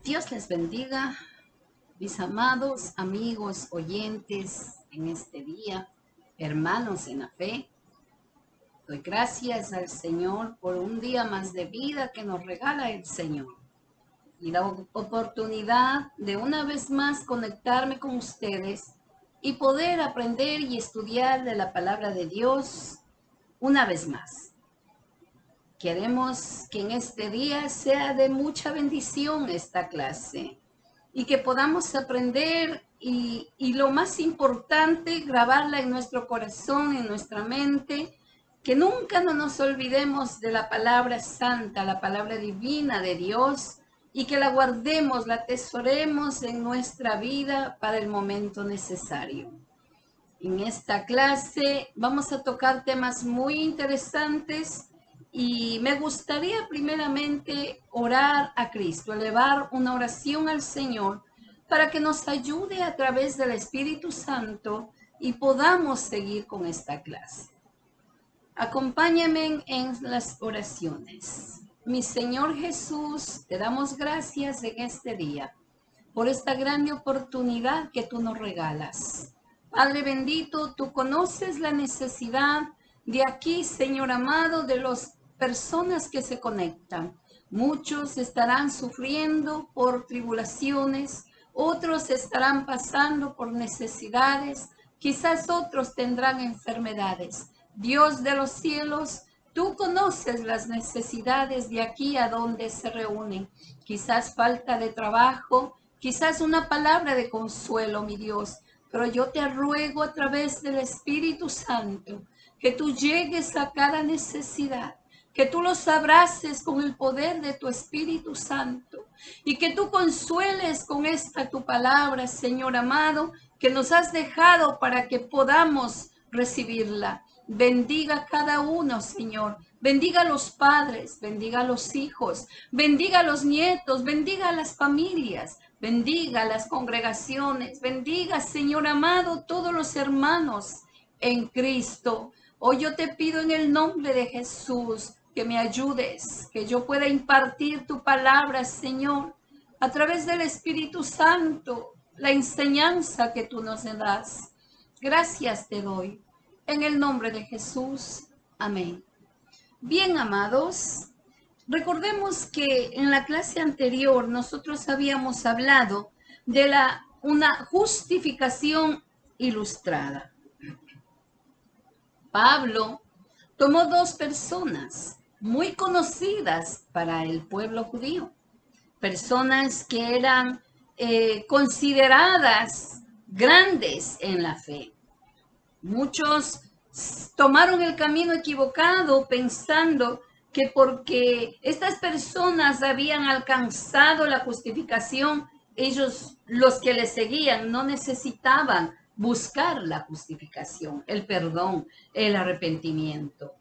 Dios les bendiga, mis amados amigos oyentes en este día, hermanos en la fe. Doy gracias al Señor por un día más de vida que nos regala el Señor y la oportunidad de una vez más conectarme con ustedes y poder aprender y estudiar de la palabra de Dios una vez más. Queremos que en este día sea de mucha bendición esta clase y que podamos aprender y lo más importante, grabarla en nuestro corazón, en nuestra mente, que nunca no nos olvidemos de la palabra santa, la palabra divina de Dios y que la guardemos, la atesoremos en nuestra vida para el momento necesario. En esta clase vamos a tocar temas muy interesantes y me gustaría primeramente orar a Cristo, elevar una oración al Señor para que nos ayude a través del Espíritu Santo y podamos seguir con esta clase. Acompáñame en las oraciones. Mi Señor Jesús, te damos gracias en este día por esta grande oportunidad que tú nos regalas. Padre bendito, tú conoces la necesidad de aquí, Señor amado, de las personas que se conectan. Muchos estarán sufriendo por tribulaciones, otros estarán pasando por necesidades, quizás otros tendrán enfermedades. Dios de los cielos, tú conoces las necesidades de aquí a donde se reúnen. Quizás falta de trabajo, quizás una palabra de consuelo, mi Dios, pero yo te ruego a través del Espíritu Santo que tú llegues a cada necesidad, que tú los abraces con el poder de tu Espíritu Santo y que tú consueles con esta tu palabra, Señor amado, que nos has dejado para que podamos recibirla. Bendiga a cada uno, Señor. Bendiga a los padres, bendiga a los hijos, bendiga a los nietos, bendiga a las familias, bendiga a las congregaciones, bendiga, Señor amado, todos los hermanos en Cristo. Hoy yo te pido en el nombre de Jesús que me ayudes, que yo pueda impartir tu palabra, Señor, a través del Espíritu Santo, la enseñanza que tú nos das. Gracias te doy. En el nombre de Jesús. Amén. Bien, amados, recordemos que en la clase anterior nosotros habíamos hablado de una justificación ilustrada. Pablo tomó dos personas muy conocidas para el pueblo judío, personas que eran consideradas grandes en la fe. Muchos tomaron el camino equivocado pensando que porque estas personas habían alcanzado la justificación, ellos, los que les seguían, no necesitaban buscar la justificación, el perdón, el arrepentimiento.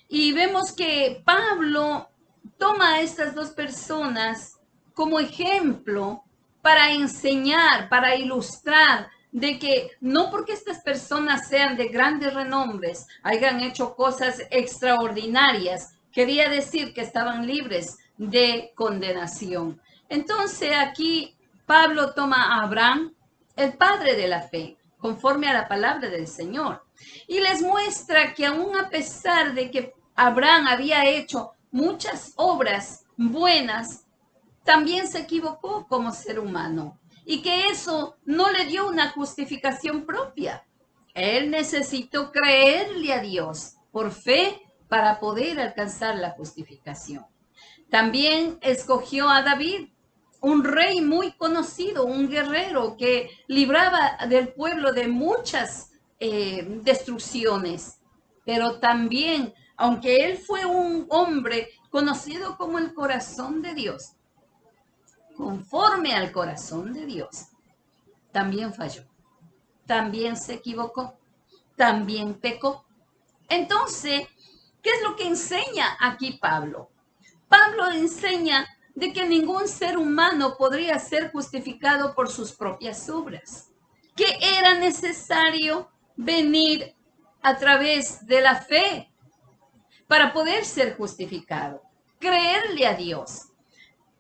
Y vemos que Pablo toma a estas dos personas como ejemplo para enseñar, para ilustrar de que no porque estas personas sean de grandes renombres, hayan hecho cosas extraordinarias, quería decir que estaban libres de condenación. Entonces aquí Pablo toma a Abraham, el padre de la fe, conforme a la palabra del Señor, y les muestra que aún a pesar de que Abraham había hecho muchas obras buenas, también se equivocó como ser humano y que eso no le dio una justificación propia. Él necesitó creerle a Dios por fe para poder alcanzar la justificación. También escogió a David, un rey muy conocido, un guerrero que libraba del pueblo de muchas destrucciones, pero también, aunque él fue un hombre conocido como el corazón de Dios, conforme al corazón de Dios, también falló, también se equivocó, también pecó. Entonces, ¿qué es lo que enseña aquí Pablo? Pablo enseña de que ningún ser humano podría ser justificado por sus propias obras, que era necesario venir a través de la fe para poder ser justificado, creerle a Dios.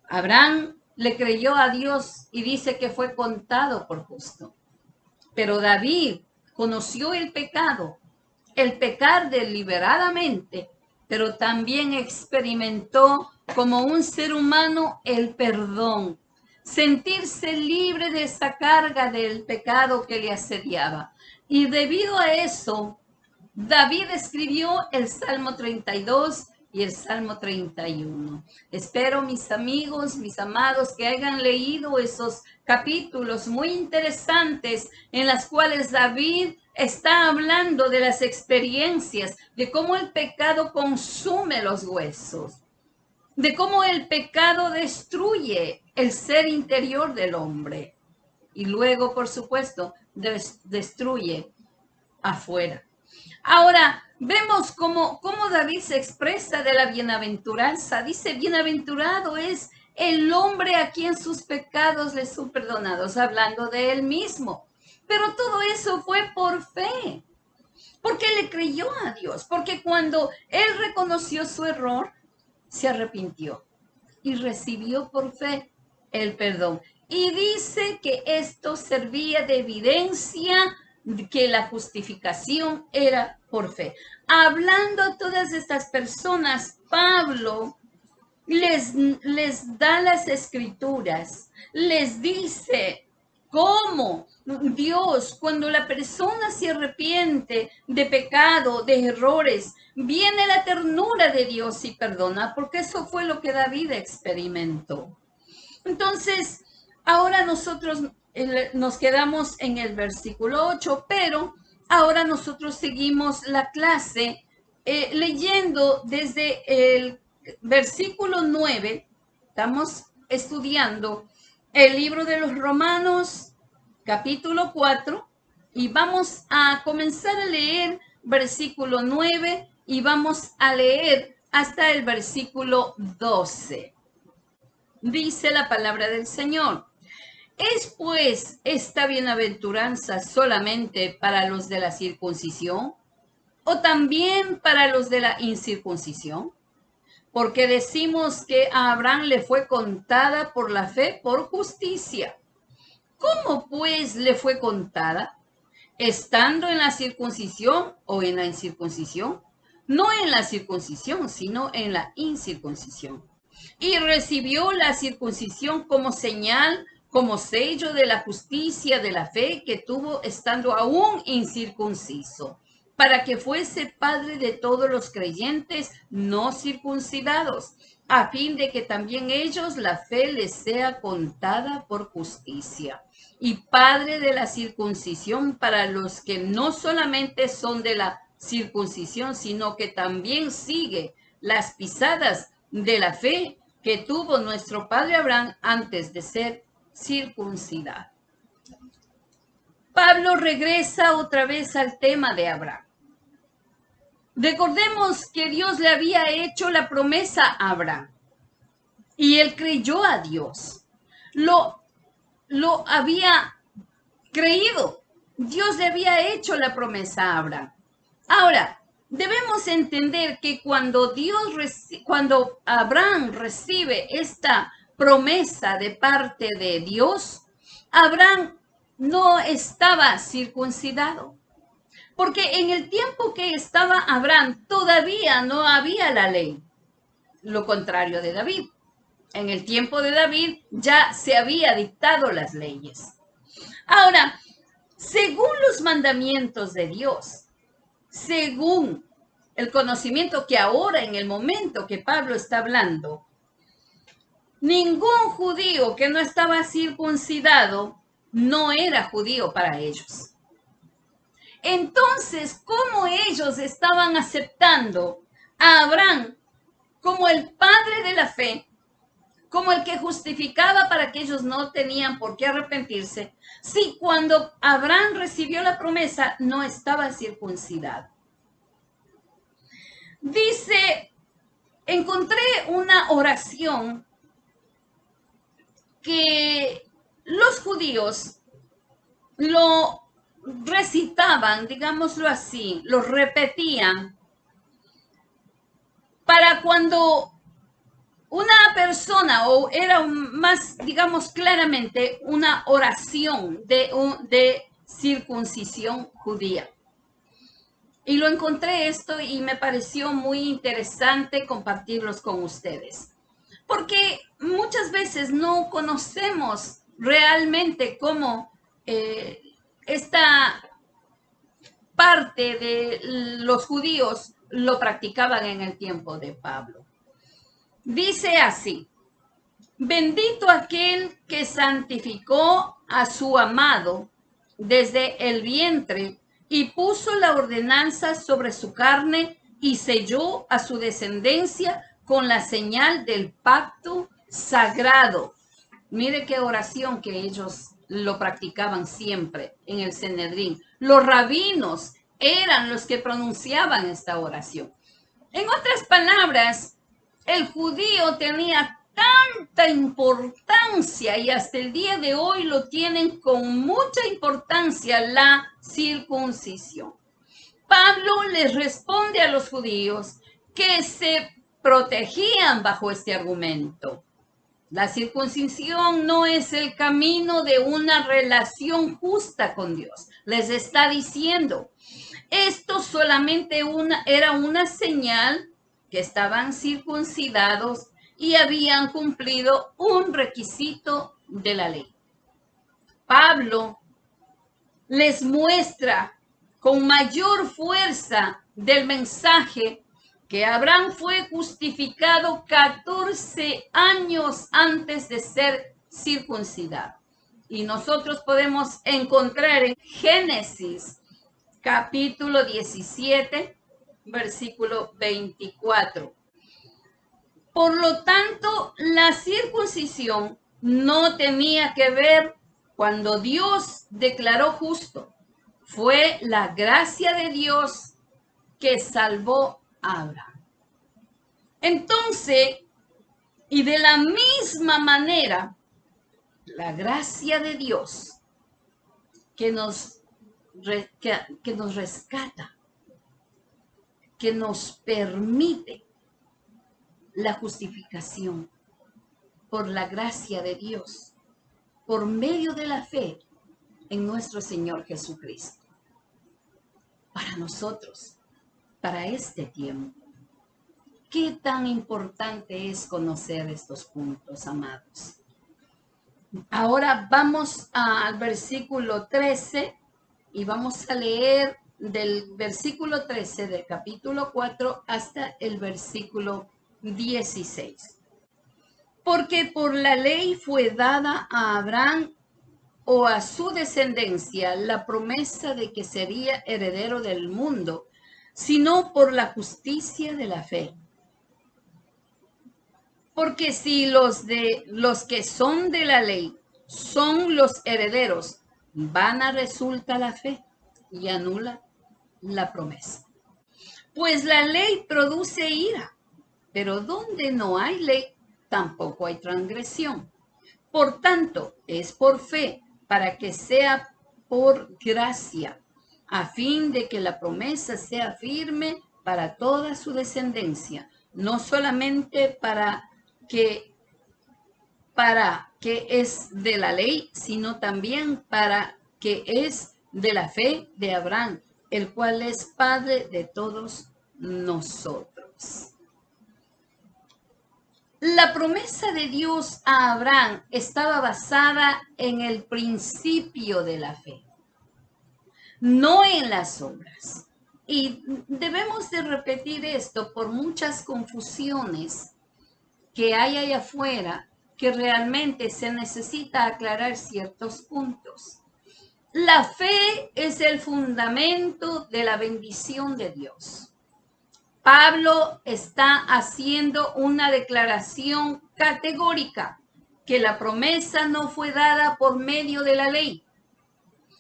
Abraham le creyó a Dios y dice que fue contado por justo. Pero David conoció el pecado, el pecar deliberadamente, pero también experimentó como un ser humano el perdón, sentirse libre de esa carga del pecado que le asediaba. Y debido a eso, David escribió el Salmo 32 y el Salmo 31. Espero, mis amigos, mis amados, que hayan leído esos capítulos muy interesantes en las cuales David está hablando de las experiencias, de cómo el pecado consume los huesos, de cómo el pecado destruye el ser interior del hombre y luego, por supuesto, destruye afuera. Ahora, vemos cómo David se expresa de la bienaventuranza. Dice, bienaventurado es el hombre a quien sus pecados le son perdonados, hablando de él mismo. Pero todo eso fue por fe, porque le creyó a Dios, porque cuando él reconoció su error, se arrepintió y recibió por fe el perdón. Y dice que esto servía de evidencia que la justificación era por fe. Hablando a todas estas personas, Pablo les da las escrituras, les dice cómo Dios, cuando la persona se arrepiente de pecado, de errores, viene la ternura de Dios y perdona, porque eso fue lo que David experimentó. Entonces, ahora nosotros nos quedamos en el versículo 8, pero ahora nosotros seguimos la clase leyendo desde el versículo 9. Estamos estudiando el libro de los Romanos, capítulo 4, y vamos a comenzar a leer versículo 9 y vamos a leer hasta el versículo 12. Dice la palabra del Señor. ¿Es pues esta bienaventuranza solamente para los de la circuncisión o también para los de la incircuncisión? Porque decimos que a Abraham le fue contada por la fe por justicia. ¿Cómo pues le fue contada? ¿Estando en la circuncisión o en la incircuncisión? No en la circuncisión, sino en la incircuncisión. Y recibió la circuncisión como señal, como sello de la justicia de la fe que tuvo estando aún incircunciso, para que fuese padre de todos los creyentes no circuncidados, a fin de que también ellos la fe les sea contada por justicia, y padre de la circuncisión para los que no solamente son de la circuncisión, sino que también sigue las pisadas de la fe que tuvo nuestro padre Abraham antes de ser circuncidado. Pablo regresa otra vez al tema de Abraham. Recordemos que Dios le había hecho la promesa a Abraham y él creyó a Dios. Lo había creído. Dios le había hecho la promesa a Abraham. Ahora, debemos entender que cuando Abraham recibe esta promesa de parte de Dios, Abraham no estaba circuncidado. Porque en el tiempo que estaba Abraham todavía no había la ley. Lo contrario de David. En el tiempo de David ya se había dictado las leyes. Ahora, según los mandamientos de Dios, según el conocimiento que ahora en el momento que Pablo está hablando, ningún judío que no estaba circuncidado no era judío para ellos. Entonces, ¿cómo ellos estaban aceptando a Abraham como el padre de la fe, como el que justificaba para que ellos no tenían por qué arrepentirse, si cuando Abraham recibió la promesa no estaba circuncidado? Dice, encontré una oración que los judíos lo recitaban, digámoslo así, lo repetían para cuando una persona, o era más, digamos claramente, una oración de circuncisión judía. Y lo encontré esto y me pareció muy interesante compartirlos con ustedes. Porque muchas veces no conocemos realmente cómo esta parte de los judíos lo practicaban en el tiempo de Pablo. Dice así: bendito aquel que santificó a su amado desde el vientre y puso la ordenanza sobre su carne y selló a su descendencia con la señal del pacto sagrado. Mire qué oración que ellos lo practicaban siempre en el Sanedrín. Los rabinos eran los que pronunciaban esta oración. En otras palabras, el judío tenía tanta importancia y hasta el día de hoy lo tienen con mucha importancia, la circuncisión. Pablo les responde a los judíos que se protegían bajo este argumento. La circuncisión no es el camino de una relación justa con Dios. Les está diciendo, esto solamente era una señal que estaban circuncidados y habían cumplido un requisito de la ley. Pablo les muestra con mayor fuerza del mensaje que Abraham fue justificado 14 años antes de ser circuncidado. Y nosotros podemos encontrar en Génesis capítulo 17, versículo 24. Por lo tanto, la circuncisión no tenía que ver cuando Dios declaró justo. Fue la gracia de Dios que salvó a Abraham. Entonces, y de la misma manera, la gracia de Dios que nos rescata, que nos permite la justificación por la gracia de Dios, por medio de la fe en nuestro Señor Jesucristo. Para nosotros, para este tiempo, ¿qué tan importante es conocer estos puntos, amados? Ahora vamos al versículo 13 y vamos a leer del versículo 13 del capítulo 4 hasta el versículo 16. Porque por la ley fue dada a Abraham o a su descendencia la promesa de que sería heredero del mundo, sino por la justicia de la fe. Porque si los que son de la ley son los herederos, vana resulta la fe y anula la promesa. Pues la ley produce ira, pero donde no hay ley, tampoco hay transgresión. Por tanto, es por fe, para que sea por gracia, a fin de que la promesa sea firme para toda su descendencia, no solamente para que es de la ley, sino también para que es de la fe de Abraham, el cual es padre de todos nosotros. La promesa de Dios a Abraham estaba basada en el principio de la fe, no en las obras. Y debemos de repetir esto por muchas confusiones que hay allá afuera, que realmente se necesita aclarar ciertos puntos. La fe es el fundamento de la bendición de Dios. Pablo está haciendo una declaración categórica que la promesa no fue dada por medio de la ley,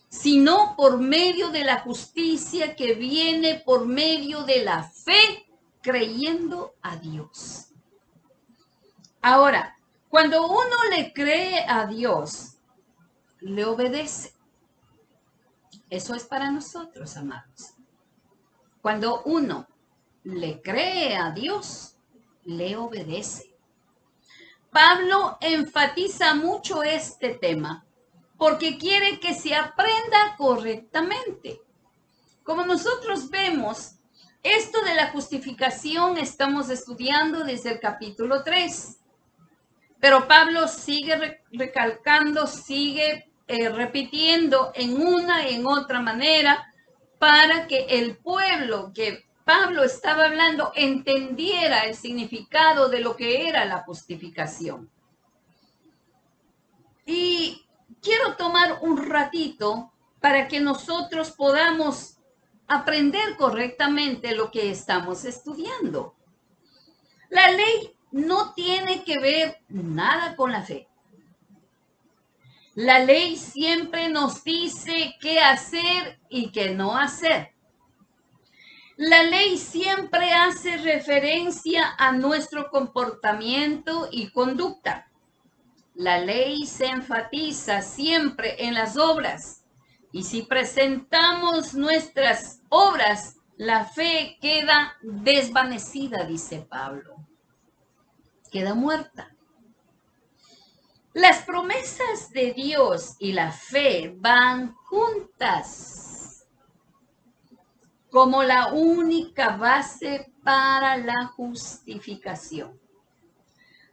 sino por medio de la justicia que viene por medio de la fe, creyendo a Dios. Ahora, cuando uno le cree a Dios, le obedece. Eso es para nosotros, amados. Cuando uno le cree a Dios, le obedece. Pablo enfatiza mucho este tema porque quiere que se aprenda correctamente. Como nosotros vemos, esto de la justificación estamos estudiando desde el capítulo 3. Pero Pablo sigue recalcando, sigue repitiendo en una y en otra manera para que el pueblo que Pablo estaba hablando entendiera el significado de lo que era la justificación. Y quiero tomar un ratito para que nosotros podamos aprender correctamente lo que estamos estudiando. La ley no tiene que ver nada con la fe. La ley siempre nos dice qué hacer y qué no hacer. La ley siempre hace referencia a nuestro comportamiento y conducta. La ley se enfatiza siempre en las obras. Y si presentamos nuestras obras, la fe queda desvanecida, dice Pablo. Queda muerta. Las promesas de Dios y la fe van juntas como la única base para la justificación.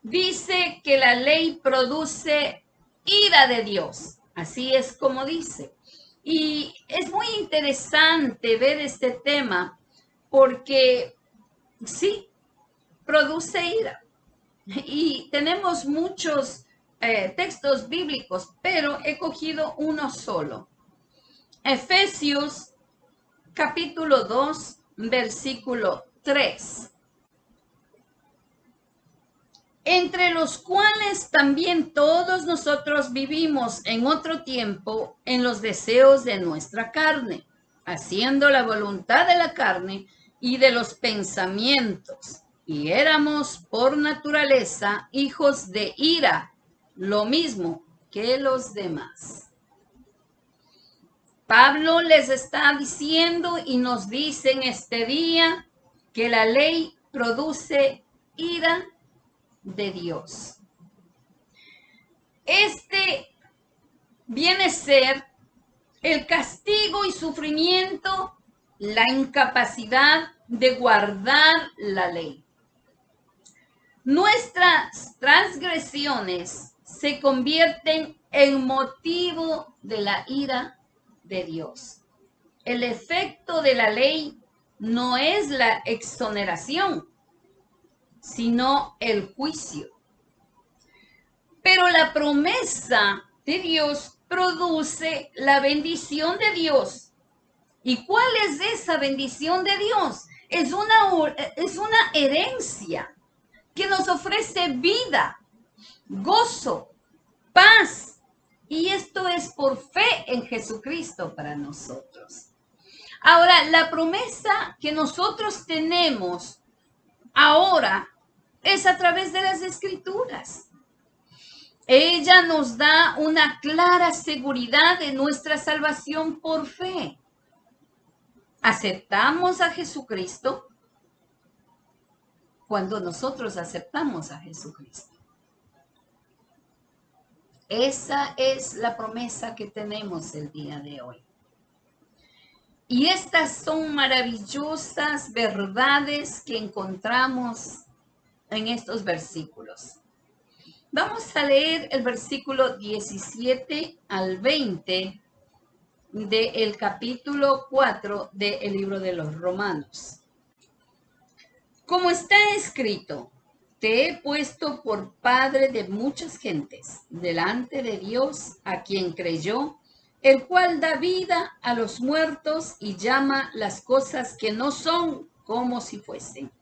Dice que la ley produce ira de Dios. Así es como dice. Y es muy interesante ver este tema porque sí, produce ira. Y tenemos muchos textos bíblicos, pero he cogido uno solo. Efesios capítulo 2, versículo 3. Entre los cuales también todos nosotros vivimos en otro tiempo en los deseos de nuestra carne, haciendo la voluntad de la carne y de los pensamientos. Y éramos por naturaleza hijos de ira, lo mismo que los demás. Pablo les está diciendo y nos dice en este día que la ley produce ira de Dios. Este viene a ser el castigo y sufrimiento, la incapacidad de guardar la ley. Nuestras transgresiones se convierten en motivo de la ira de Dios. El efecto de la ley no es la exoneración, sino el juicio. Pero la promesa de Dios produce la bendición de Dios. ¿Y cuál es esa bendición de Dios? Es una herencia que nos ofrece vida, gozo, paz. Y esto es por fe en Jesucristo para nosotros. Ahora, la promesa que nosotros tenemos ahora es a través de las Escrituras. Ella nos da una clara seguridad de nuestra salvación por fe. Aceptamos a Jesucristo cuando nosotros aceptamos a Jesucristo. Esa es la promesa que tenemos el día de hoy. Y estas son maravillosas verdades que encontramos en estos versículos. Vamos a leer el versículo 17 al 20 del capítulo 4 del libro de los Romanos. Como está escrito, te he puesto por padre de muchas gentes delante de Dios a quien creyó, el cual da vida a los muertos y llama las cosas que no son como si fuesen.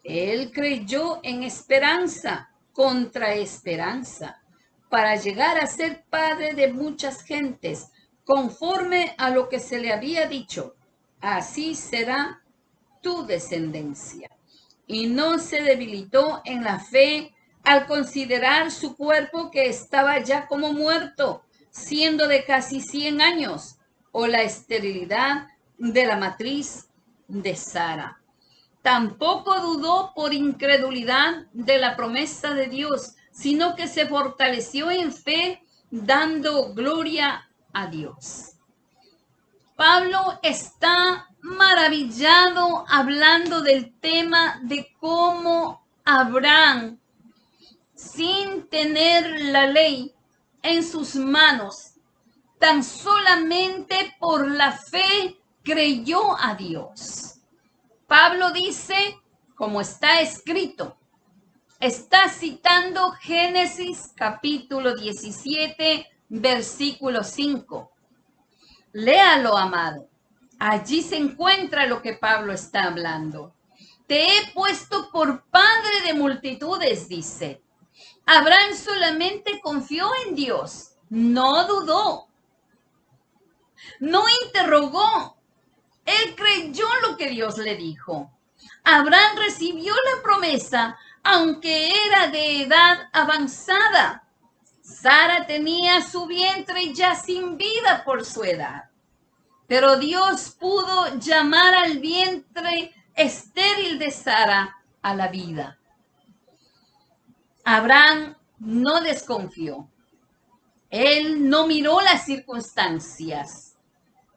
Él creyó en esperanza contra esperanza, para llegar a ser padre de muchas gentes, conforme a lo que se le había dicho, así será tu descendencia. Y no se debilitó en la fe al considerar su cuerpo que estaba ya como muerto, siendo de casi 100 años, o la esterilidad de la matriz de Sara. Tampoco dudó por incredulidad de la promesa de Dios, sino que se fortaleció en fe, dando gloria a Dios. Pablo está maravillado hablando del tema de cómo Abraham, sin tener la ley en sus manos, tan solamente por la fe creyó a Dios. Pablo dice, como está escrito, está citando Génesis capítulo 17, versículo 5. Léalo, amado. Allí se encuentra lo que Pablo está hablando. Te he puesto por padre de multitudes, dice. Abraham solamente confió en Dios, no dudó, no interrogó. Él creyó lo que Dios le dijo. Abraham recibió la promesa, aunque era de edad avanzada. Sara tenía su vientre ya sin vida por su edad. Pero Dios pudo llamar al vientre estéril de Sara a la vida. Abraham no desconfió. Él no miró las circunstancias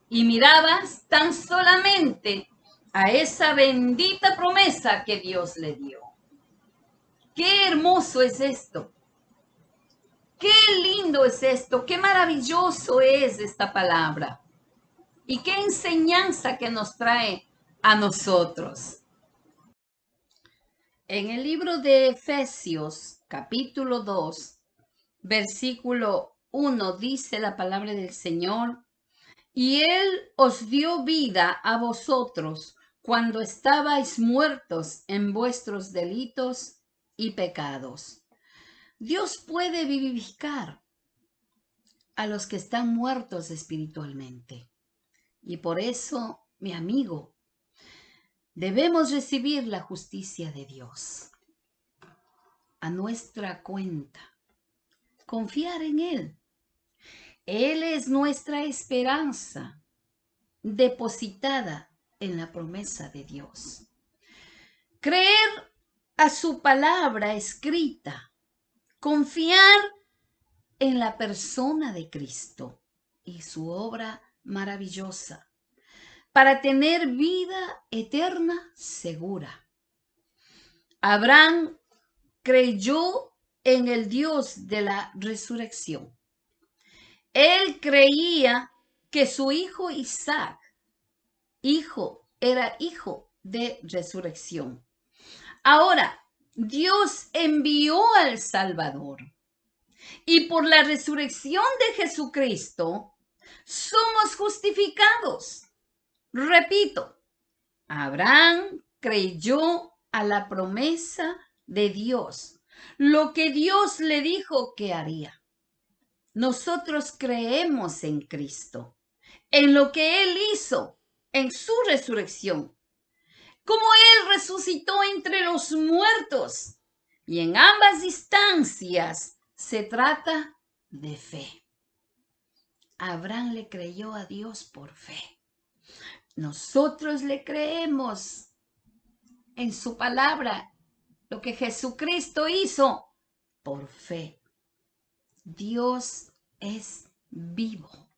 y miraba tan solamente a esa bendita promesa que Dios le dio. Qué hermoso es esto. Qué lindo es esto. Qué maravilloso es esta palabra. Y qué enseñanza que nos trae a nosotros. En el libro de Efesios, capítulo 2, versículo 1, dice la palabra del Señor: y Él os dio vida a vosotros cuando estabais muertos en vuestros delitos y pecados. Dios puede vivificar a los que están muertos espiritualmente. Y por eso, mi amigo, debemos recibir la justicia de Dios a nuestra cuenta. Confiar en Él. Él es nuestra esperanza depositada en la promesa de Dios. Creer a su palabra escrita. Confiar en la persona de Cristo y su obra maravillosa para tener vida eterna segura. Abraham creyó en el Dios de la resurrección. Él creía que su hijo Isaac, era hijo de resurrección. Ahora, Dios envió al Salvador. Y por la resurrección de Jesucristo, somos justificados. Repito, Abraham creyó a la promesa de Dios, lo que Dios le dijo que haría. Nosotros creemos en Cristo, en lo que Él hizo, en su resurrección, como Él resucitó entre los muertos. Y en ambas instancias se trata de fe. Abraham le creyó a Dios por fe. Nosotros le creemos en su palabra, lo que Jesucristo hizo, por fe. Dios es vivo.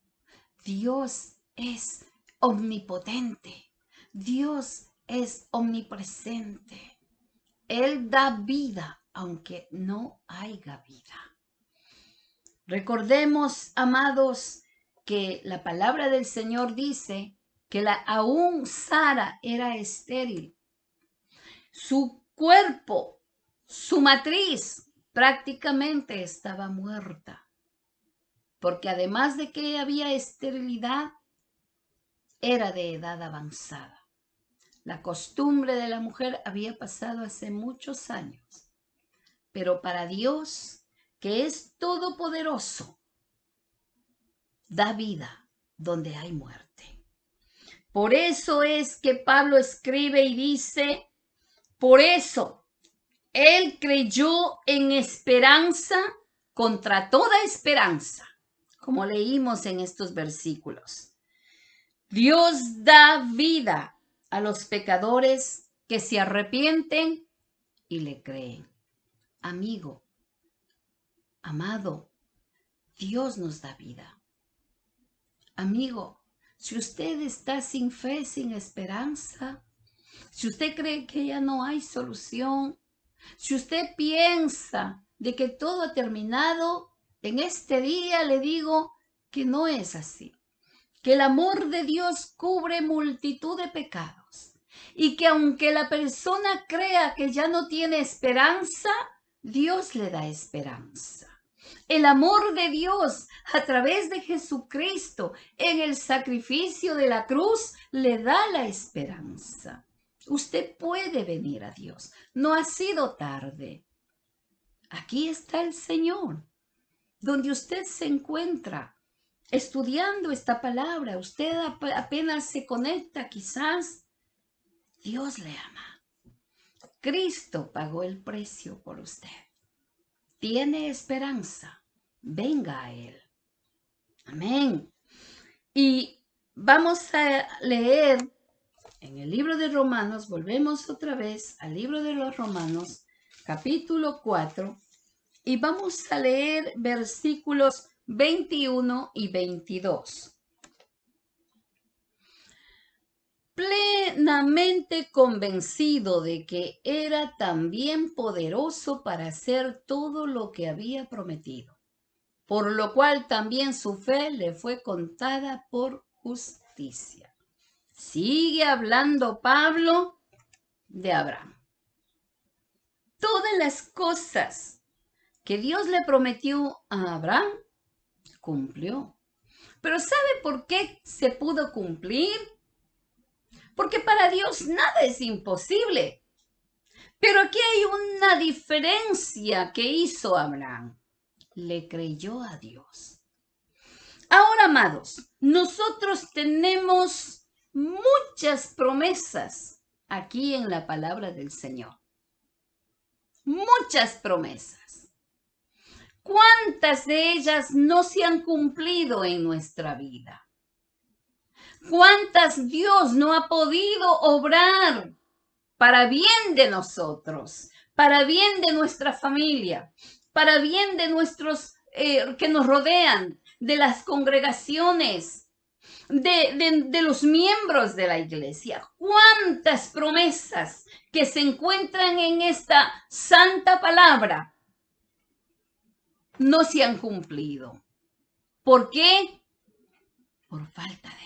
Dios es omnipotente. Dios es omnipresente. Él da vida aunque no haya vida. Recordemos, amados, que la palabra del Señor dice que aún Sara era estéril. Su cuerpo, su matriz, prácticamente estaba muerta. Porque además de que había esterilidad, era de edad avanzada. La costumbre de la mujer había pasado hace muchos años. Pero para Dios, que es todopoderoso, da vida donde hay muerte. Por eso es que Pablo escribe y dice, por eso él creyó en esperanza contra toda esperanza, como leímos en estos versículos. Dios da vida a los pecadores que se arrepienten y le creen. Amigo, Amado, Dios nos da vida. Amigo, si usted está sin fe, sin esperanza, si usted cree que ya no hay solución, si usted piensa de que todo ha terminado, en este día le digo que no es así. Que el amor de Dios cubre multitud de pecados y que aunque la persona crea que ya no tiene esperanza, Dios le da esperanza. El amor de Dios a través de Jesucristo en el sacrificio de la cruz le da la esperanza. Usted puede venir a Dios. No ha sido tarde. Aquí está el Señor, donde usted se encuentra estudiando esta palabra. Usted apenas se conecta, quizás. Dios le ama. Cristo pagó el precio por usted. Tiene esperanza. Venga a Él. Amén. Y vamos a leer en el libro de Romanos, volvemos otra vez al libro de los Romanos, capítulo 4, y vamos a leer versículos 21 y 22. Plenamente convencido de que era también poderoso para hacer todo lo que había prometido, por lo cual también su fe le fue contada por justicia. Sigue hablando Pablo de Abraham. Todas las cosas que Dios le prometió a Abraham, cumplió. Pero ¿sabe por qué se pudo cumplir? Porque para Dios nada es imposible. Pero aquí hay una diferencia que hizo Abraham. Le creyó a Dios. Ahora, amados, nosotros tenemos muchas promesas aquí en la palabra del Señor. Muchas promesas. ¿Cuántas de ellas no se han cumplido en nuestra vida? ¿Cuántas Dios no ha podido obrar para bien de nosotros, para bien de nuestra familia, para bien de nuestros que nos rodean, de las congregaciones, de los miembros de la iglesia? ¿Cuántas promesas que se encuentran en esta santa palabra no se han cumplido? ¿Por qué? Por falta de fe.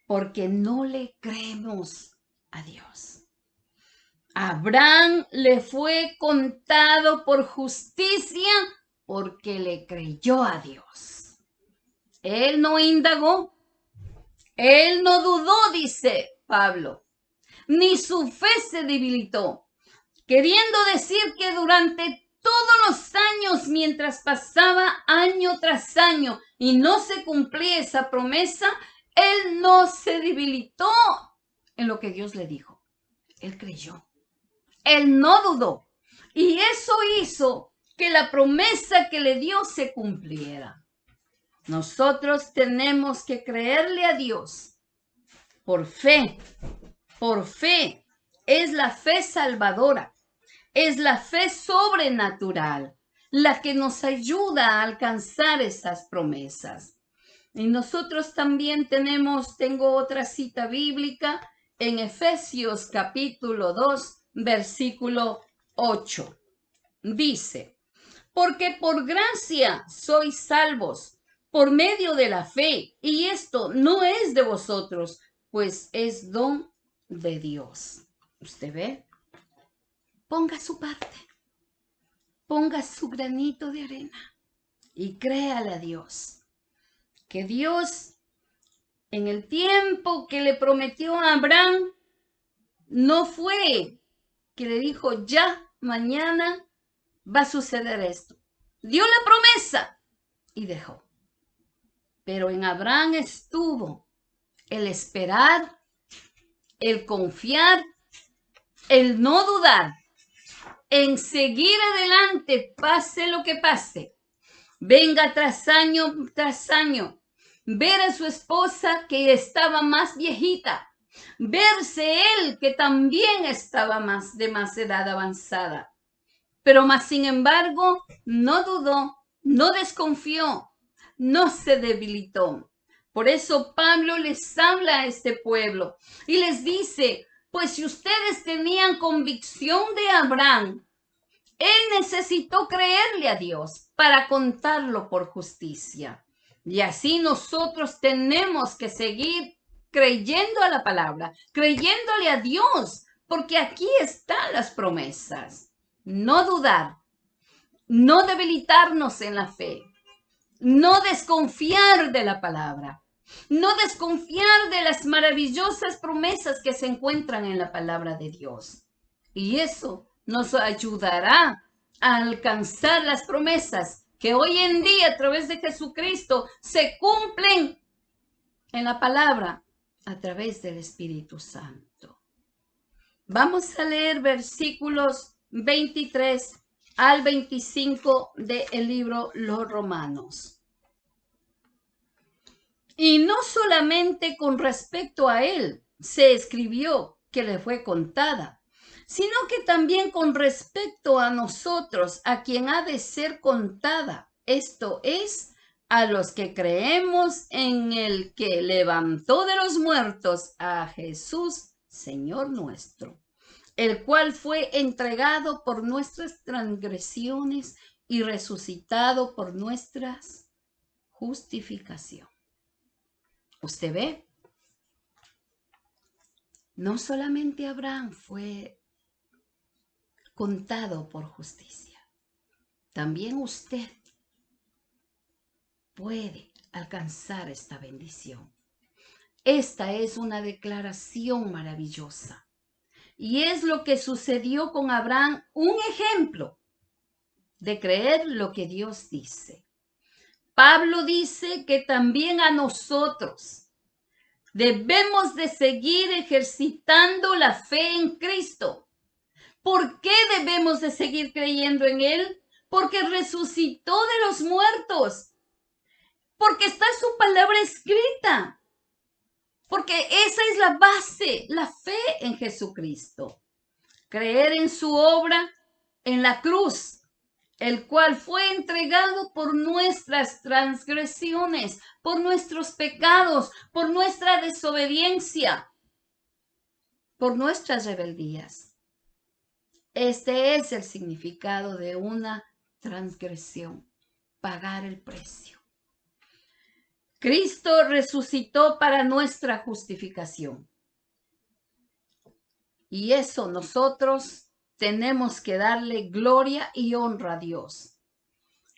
Porque no le creemos a Dios. Abraham le fue contado por justicia porque le creyó a Dios. Él no indagó, él no dudó, dice Pablo, ni su fe se debilitó, queriendo decir que durante todos los años, mientras pasaba año tras año y no se cumplía esa promesa, él no se debilitó en lo que Dios le dijo. Él creyó. Él no dudó. Y eso hizo que la promesa que le dio se cumpliera. Nosotros tenemos que creerle a Dios por fe. Por fe. Es la fe salvadora. Es la fe sobrenatural la que nos ayuda a alcanzar esas promesas. Y nosotros también tengo otra cita bíblica en Efesios capítulo 2, versículo 8. Dice, porque por gracia sois salvos por medio de la fe, y esto no es de vosotros, pues es don de Dios. ¿Usted ve? Ponga su parte, ponga su granito de arena y créale a Dios. Que Dios, en el tiempo que le prometió a Abraham, no fue que le dijo, ya, mañana va a suceder esto. Dio la promesa y dejó. Pero en Abraham estuvo el esperar, el confiar, el no dudar, en seguir adelante, pase lo que pase. Venga tras año, ver a su esposa que estaba más viejita, verse él que también estaba de más edad avanzada. Pero más sin embargo, no dudó, no desconfió, no se debilitó. Por eso Pablo les habla a este pueblo y les dice, pues si ustedes tenían convicción de Abraham, él necesitó creerle a Dios para contarlo por justicia. Y así nosotros tenemos que seguir creyendo a la palabra, creyéndole a Dios, porque aquí están las promesas. No dudar, no debilitarnos en la fe, no desconfiar de la palabra, no desconfiar de las maravillosas promesas que se encuentran en la palabra de Dios. Y eso nos ayudará a alcanzar las promesas que hoy en día a través de Jesucristo se cumplen en la palabra a través del Espíritu Santo. Vamos a leer versículos 23 al 25 del libro Los Romanos. Y no solamente con respecto a él se escribió que le fue contada, sino que también con respecto a nosotros, a quien ha de ser contada. Esto es, a los que creemos en el que levantó de los muertos a Jesús, Señor nuestro, el cual fue entregado por nuestras transgresiones y resucitado por nuestras justificación. ¿Usted ve? No solamente Abraham fue contado por justicia, también usted puede alcanzar esta bendición. Esta es una declaración maravillosa. Y es lo que sucedió con Abraham, un ejemplo de creer lo que Dios dice. Pablo dice que también a nosotros debemos de seguir ejercitando la fe en Cristo. ¿Por qué debemos de seguir creyendo en Él? Porque resucitó de los muertos. Porque está su palabra escrita. Porque esa es la base, la fe en Jesucristo. Creer en su obra en la cruz, el cual fue entregado por nuestras transgresiones, por nuestros pecados, por nuestra desobediencia, por nuestras rebeldías. Este es el significado de una transgresión, pagar el precio. Cristo resucitó para nuestra justificación. Y eso nosotros tenemos que darle gloria y honra a Dios.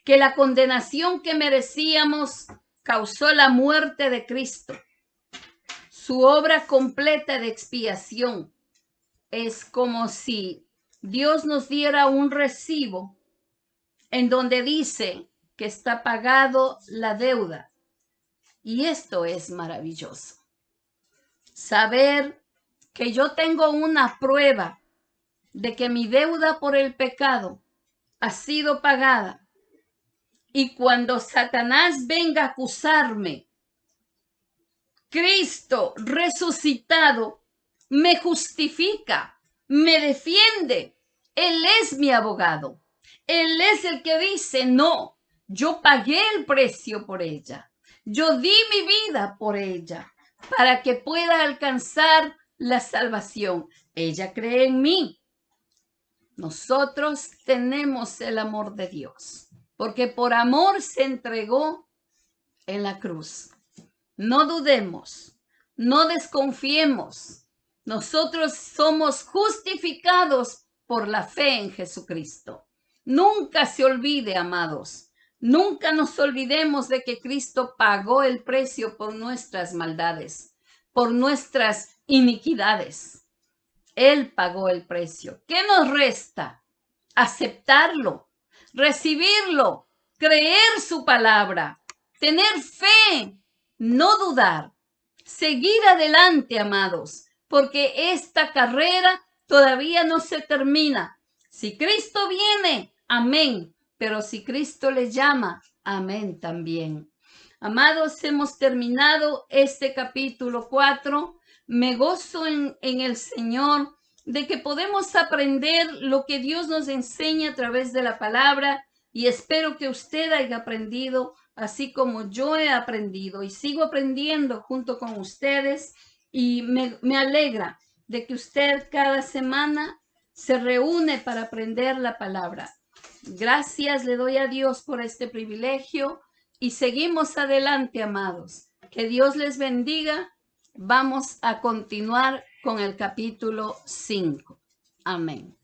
Que la condenación que merecíamos causó la muerte de Cristo. Su obra completa de expiación es como si Dios nos diera un recibo en donde dice que está pagado la deuda. Y esto es maravilloso. Saber que yo tengo una prueba de que mi deuda por el pecado ha sido pagada. Y cuando Satanás venga a acusarme, Cristo resucitado me justifica, me defiende. Él es mi abogado. Él es el que dice, no, yo pagué el precio por ella. Yo di mi vida por ella para que pueda alcanzar la salvación. Ella cree en mí. Nosotros tenemos el amor de Dios, porque por amor se entregó en la cruz. No dudemos, no desconfiemos. Nosotros somos justificados por la fe en Jesucristo. Nunca se olvide, amados. Nunca nos olvidemos de que Cristo pagó el precio por nuestras maldades, por nuestras iniquidades. Él pagó el precio. ¿Qué nos resta? Aceptarlo, recibirlo, creer su palabra, tener fe, no dudar, seguir adelante, amados, porque esta carrera todavía no se termina. Si Cristo viene, amén. Pero si Cristo le llama, amén también. Amados, hemos terminado este capítulo 4. Me gozo en el Señor de que podemos aprender lo que Dios nos enseña a través de la palabra, y espero que usted haya aprendido así como yo he aprendido y sigo aprendiendo junto con ustedes, y me alegra de que usted cada semana se reúne para aprender la palabra. Gracias le doy a Dios por este privilegio y seguimos adelante, amados. Que Dios les bendiga. Vamos a continuar con el capítulo 5. Amén.